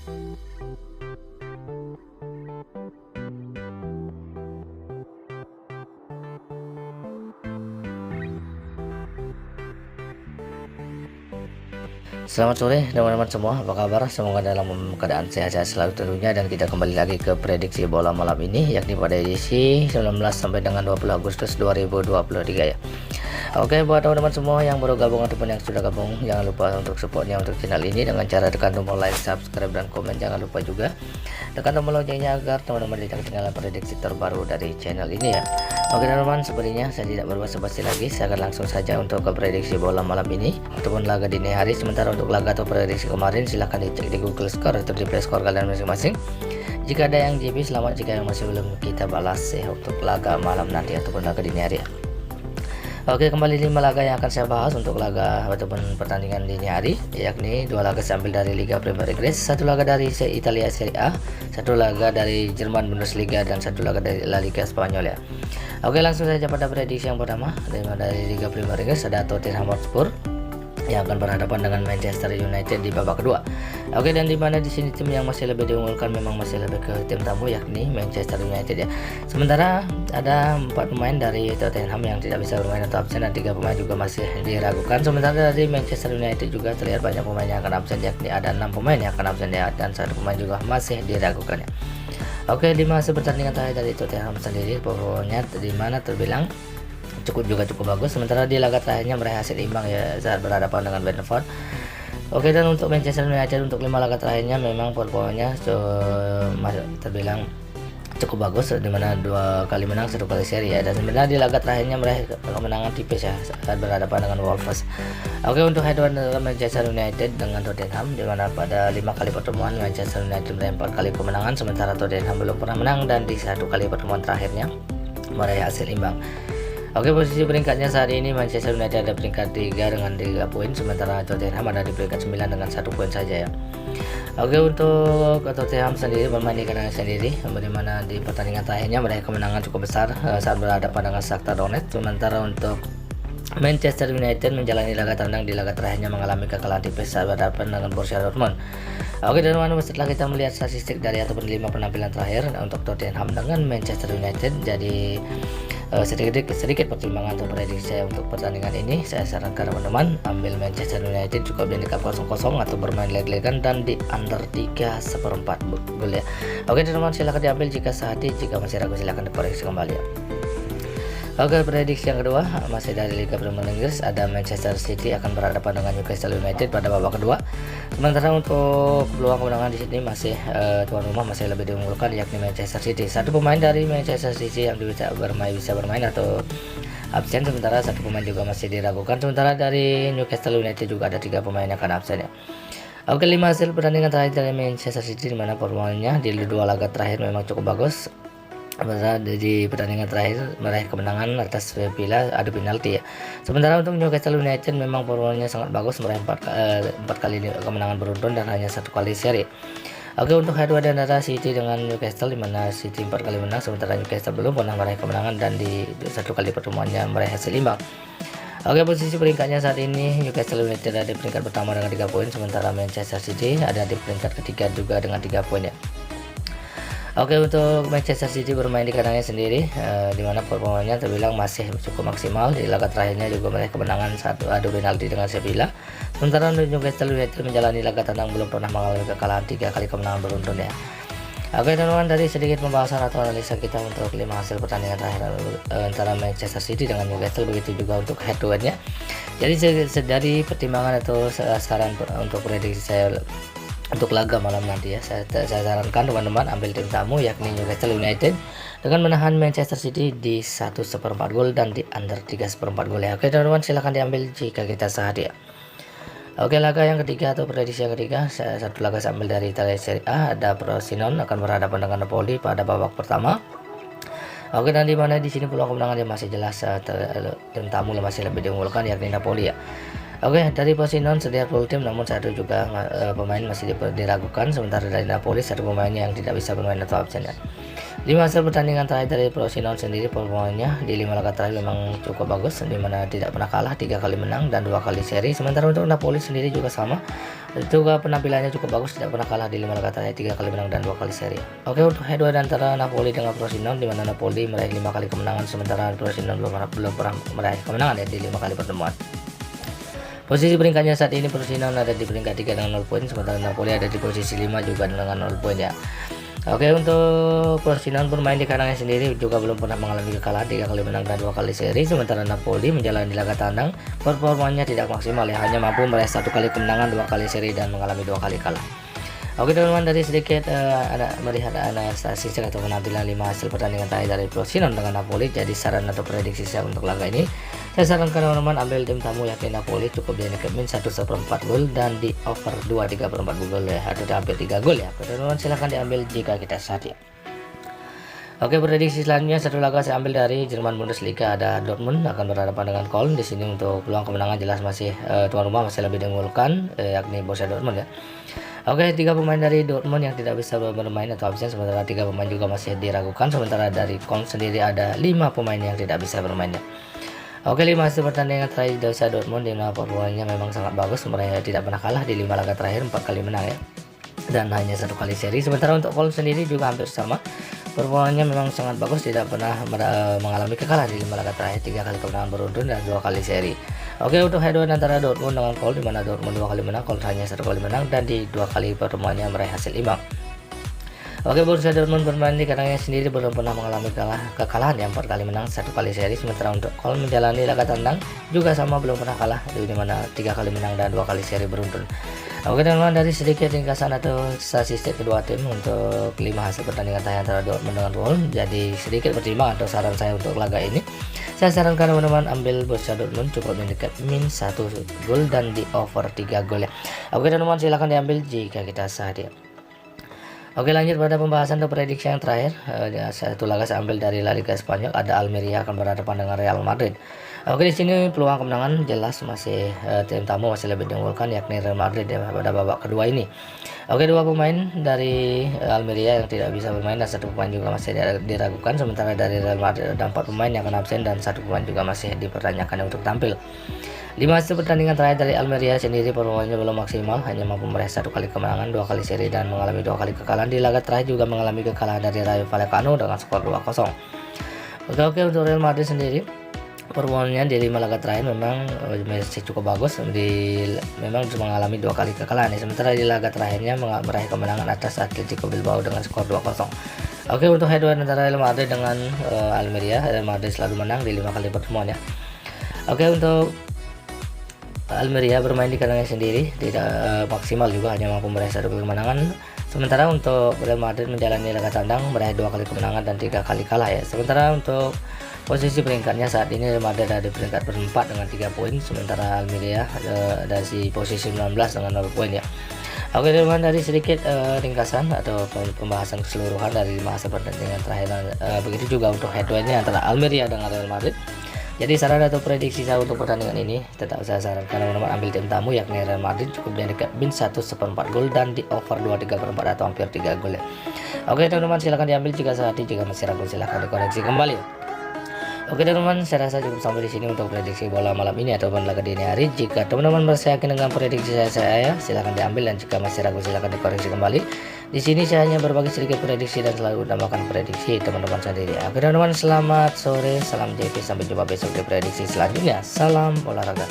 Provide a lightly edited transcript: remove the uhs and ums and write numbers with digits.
Selamat sore teman-teman semua, apa kabar? Semoga dalam keadaan sehat-sehat selalu tentunya, dan kita kembali lagi ke prediksi bola malam ini, yakni pada edisi 19 sampai dengan 20 Agustus 2023 ya. Oke, buat teman-teman semua yang baru gabung ataupun yang sudah gabung, jangan lupa untuk supportnya untuk channel ini dengan cara tekan tombol like, subscribe, dan komen. Jangan lupa juga tekan tombol loncengnya agar teman-teman tidak ketinggalan prediksi terbaru dari channel ini ya. Oke teman-teman, sepertinya saya tidak berbasa-basi lagi, saya akan langsung saja untuk ke prediksi bola malam ini ataupun laga dini hari. Sementara untuk laga atau prediksi kemarin silahkan dicek di Google Score atau di Play Score kalian masing-masing. Jika ada yang JP, selamat. Jika yang masih belum, kita balas ya untuk laga malam nanti ataupun laga dini hari ya. Oke, kembali 5 laga yang akan saya bahas untuk laga ataupun pertandingan dini hari, yakni 2 laga saya ambil dari Liga Premier Inggris, 1 laga dari Italia Serie A, 1 laga dari Jerman Bundesliga, dan 1 laga dari La Liga Spanyol ya. Oke, langsung saja pada prediksi yang pertama. Dari Liga Premier Inggris ada Tottenham Hotspur yang akan berhadapan dengan Manchester United di babak kedua. Oke, dan di mana di sini tim yang masih lebih diunggulkan memang masih lebih ke tim tamu, yakni Manchester United ya. Sementara ada 4 pemain dari Tottenham yang tidak bisa bermain atau absen, dan 3 pemain juga masih diragukan. Sementara dari Manchester United juga terlihat banyak pemain yang akan absen, yakni ada 6 pemain yang akan absen ya, dan 1 pemain juga masih diragukan ya. Oke, di masa pertandingan terakhir dari Tottenham sendiri pokoknya di mana terbilang cukup bagus. Sementara di laga terakhirnya meraih hasil imbang ya saat berhadapan dengan Brentford. Oke, dan untuk Manchester United untuk 5 laga terakhirnya memang performanya terbilang cukup bagus, di mana 2 kali menang, 1 kali seri ya, dan sebenarnya di laga terakhirnya meraih kemenangan tipis ya saat berhadapan dengan Wolves. Oke, untuk head to head Manchester United dengan Tottenham, di mana pada 5 kali pertemuan Manchester United meraih 4 kali kemenangan, sementara Tottenham belum pernah menang, dan di 1 kali pertemuan terakhirnya meraih hasil imbang. Oke, posisi peringkatnya saat ini Manchester United ada peringkat 3 dengan 3 poin, sementara Tottenham ada di peringkat 9 dengan 1 poin saja ya. Oke, untuk Tottenham sendiri bermain di kandang sendiri, dimana di pertandingan terakhirnya meraih kemenangan cukup besar saat berhadapan dengan Shakhtar Donetsk. Sementara untuk Manchester United menjalani laga tandang di laga terakhirnya mengalami kekalahan tipis saat berhadapan dengan Borussia Dortmund. Oke, dan setelah kita melihat statistik dari ataupun 5 penampilan terakhir untuk Tottenham dengan Manchester United, jadi sedikit pertimbangan atau prediksi saya untuk pertandingan ini, saya sarankan teman-teman ambil Manchester United cukup di handicap 0-0 atau bermain leg-legan dan di under 3/4 gol ya. Oke teman-teman, silahkan diambil jika sehati, jika masih ragu silahkan dikoreksi kembali ya. Oke, prediksi yang kedua masih dari Liga Premier Inggris, ada Manchester City akan berhadapan dengan Newcastle United pada babak kedua. Sementara untuk peluang kemenangan di sini masih tuan rumah masih lebih diunggulkan, yakni Manchester City. 1 pemain dari Manchester City yang bisa bermain atau absen, sementara 1 pemain juga masih diragukan. Sementara dari Newcastle United juga ada 3 pemain yang akan absen ya. Oke, 5 hasil pertandingan terakhir dari Manchester City, di mana performanya di 2 laga terakhir memang cukup bagus. Sementara di pertandingan terakhir meraih kemenangan atas Villa adu penalti ya. Sementara untuk Newcastle United memang performanya sangat bagus, meraih 4 kali kemenangan beruntun dan hanya 1 kali seri. Oke, untuk head to head antara City dengan Newcastle, di mana City 4 kali menang, sementara Newcastle belum pernah meraih kemenangan dan di 1 kali pertemuannya meraih hasil imbang. Oke, posisi peringkatnya saat ini Newcastle United ada di peringkat pertama dengan 3 poin, sementara Manchester City ada di peringkat ketiga juga dengan 3 poin ya. Oke, untuk Manchester City bermain di kandangnya sendiri, di mana performanya terbilang masih cukup maksimal. Di laga terakhirnya juga meraih kemenangan 1 adu penalti dengan Sevilla. Sementara untuk Newcastle United menjalani laga tandang belum pernah mengalami kekalahan 3 kali kemenangan beruntun ya. Oke teman-teman, dari sedikit pembahasan atau analisa kita untuk 5 hasil pertandingan terakhir antara Manchester City dengan Newcastle, begitu juga untuk head to headnya. Jadi dari pertimbangan atau saran untuk prediksi saya untuk laga malam nanti ya, saya sarankan teman-teman ambil tim tamu yakni Newcastle United dengan menahan Manchester City di 1/4 gol dan di under 3/4 gol ya. Oke teman-teman, silahkan diambil jika kita sehat ya. Oke, laga yang ketiga atau prediksi yang ketiga, 1 laga saya ambil dari Italia Serie A, ada Frosinone akan berhadapan dengan Napoli pada babak pertama. Oke, dan di mana di sini peluang kemenangan yang masih jelas tim tamu masih lebih diunggulkan yakni Napoli ya. Oke, dari Frosinone sedia full tim, namun satu juga pemain masih diragukan. Sementara dari Napoli satu pemain yang tidak bisa bermain atau absen ya. 5 hasil pertandingan terakhir dari Frosinone sendiri, performanya di 5 laga terakhir memang cukup bagus, dimana tidak pernah kalah, 3 kali menang dan 2 kali seri. Sementara untuk Napoli sendiri juga sama, juga penampilannya cukup bagus, tidak pernah kalah di 5 laga terakhir, 3 kali menang dan 2 kali seri. Oke, untuk head-to-head antara Napoli dengan Frosinone, dimana Napoli meraih 5 kali kemenangan, sementara Frosinone belum pernah meraih kemenangan ya di 5 kali pertemuan. Posisi peringkatnya saat ini Frosinone ada di peringkat 3 dengan 0 poin, sementara Napoli ada di posisi 5 juga dengan 0 poin ya. Oke, untuk Frosinone bermain di kandangnya sendiri juga belum pernah mengalami kekalahan, 3 kali menang dan 2 kali seri. Sementara Napoli menjalani laga tandang, performanya tidak maksimal ya, hanya mampu meraih 1 kali kemenangan, 2 kali seri dan mengalami 2 kali kalah. Oke teman-teman, dari sedikit melihat analisis atau penampilan 5 hasil pertandingan terakhir dari Frosinone dengan Napoli, jadi saran atau prediksi saya untuk laga ini, saya sarankan teman-teman ambil tim tamu yakni Napoli, cukup di min 1/4 gol dan di over 2/3/4 gol ya, atau hampir 3 gol ya. Teman-teman silahkan diambil jika kita saat ya. Oke, prediksi selanjutnya satu laga saya ambil dari Jerman Bundesliga, ada Dortmund akan berhadapan dengan Köln. Di sini untuk peluang kemenangan jelas masih tuan rumah masih lebih diunggulkan, yakni Borussia Dortmund ya. Oke, 3 pemain dari Dortmund yang tidak bisa bermain atau absen, sementara 3 pemain juga masih diragukan. Sementara dari Köln sendiri ada 5 pemain yang tidak bisa bermain ya. Oke, 5 hasil pertandingan terakhir dari Dortmund, di mana performanya memang sangat bagus, mereka tidak pernah kalah di 5 laga terakhir, 4 kali menang ya, dan hanya 1 kali seri. Sementara untuk Köln sendiri juga hampir sama, performanya memang sangat bagus, tidak pernah mengalami kekalahan di 5 laga terakhir, 3 kali kemenangan beruntun dan 2 kali seri. Oke, untuk head-to-head antara Dortmund dengan Köln, di mana Dortmund 2 kali menang, Köln hanya 1 kali menang, dan di 2 kali pertemuannya meraih hasil imbang. Oke, Borussia Dortmund bermain di kandangnya sendiri belum pernah mengalami kekalahan yang 4 kali menang, 1 kali seri. Sementara untuk Köln menjalani laga tandang juga sama, belum pernah kalah, di mana 3 kali menang dan 2 kali seri beruntun. Oke teman-teman, dari sedikit ringkasan atau statistik kedua tim untuk 5 hasil pertandingan terakhir antara Dortmund dengan Köln, jadi sedikit pertimbangan atau saran saya untuk laga ini, saya sarankan teman-teman ambil Borussia Dortmund, cukup mendekat min 1 gol dan di over 3 gol ya. Oke teman-teman, silahkan diambil jika kita saat ya. Oke, lanjut pada pembahasan atau prediksi yang terakhir. Satu laga saya ambil dari La Liga Spanyol, ada Almeria akan berhadapan dengan Real Madrid. Oke, di sini peluang kemenangan jelas masih tim tamu masih lebih diunggulkan, yakni Real Madrid ya, pada babak kedua ini. Oke, 2 pemain dari Almeria yang tidak bisa bermain dan 1 pemain juga masih diragukan. Sementara dari Real Madrid ada 4 pemain yang akan absen dan 1 pemain juga masih dipertanyakan untuk tampil. 5 hasil pertandingan terakhir dari Almeria sendiri, performanya belum maksimal, hanya mampu meraih 1 kali kemenangan, 2 kali seri dan mengalami 2 kali kekalahan. Di laga terakhir juga mengalami kekalahan dari Rayo Vallecano dengan skor 2-0. Oke, untuk Real Madrid sendiri, performanya di 5 laga terakhir memang masih cukup bagus, memang mengalami 2 kali kekalahan ya. Sementara di laga terakhirnya meraih kemenangan atas Atletico Bilbao dengan skor 2-0. Oke, untuk head-to-head antara Real Madrid dengan Almeria, Real Madrid selalu menang di 5 kali pertemuan ya. Oke, untuk Almeria bermain di kandangnya sendiri tidak maksimal, juga hanya mampu meraih 1 kali kemenangan. Sementara untuk Real Madrid menjalani laga tandang meraih 2 kali kemenangan dan 3 kali kalah ya. Sementara untuk posisi peringkatnya saat ini Real Madrid ada di peringkat keempat dengan 3 poin, sementara Almeria ada di posisi 19 dengan 0 poin ya. Oke teman-teman, dari sedikit ringkasan atau pembahasan keseluruhan dari masa pertandingan terakhir, begitu juga untuk head-to-headnya antara Almeria dengan Real Madrid. Jadi saran atau prediksi saya untuk pertandingan ini, tetap saya sarankan teman-teman ambil tim tamu yakni Real Madrid, cukup di dekat min 1/4 gol dan di over 2/3/4 atau hampir 3 gol ya. Oke teman-teman, silahkan diambil jika saat ini, jika masih ragu silahkan dikoreksi kembali. Oke teman-teman, saya rasa cukup sampai di sini untuk prediksi bola malam ini ataupun laga dini hari. Jika teman-teman merasa yakin dengan prediksi saya silahkan diambil, dan jika masih ragu silahkan dikoreksi kembali. Di sini saya hanya berbagi sedikit prediksi dan selalu utamakan prediksi teman-teman sendiri. Oke teman-teman, selamat sore, salam JP, sampai jumpa besok di prediksi selanjutnya. Salam olahraga.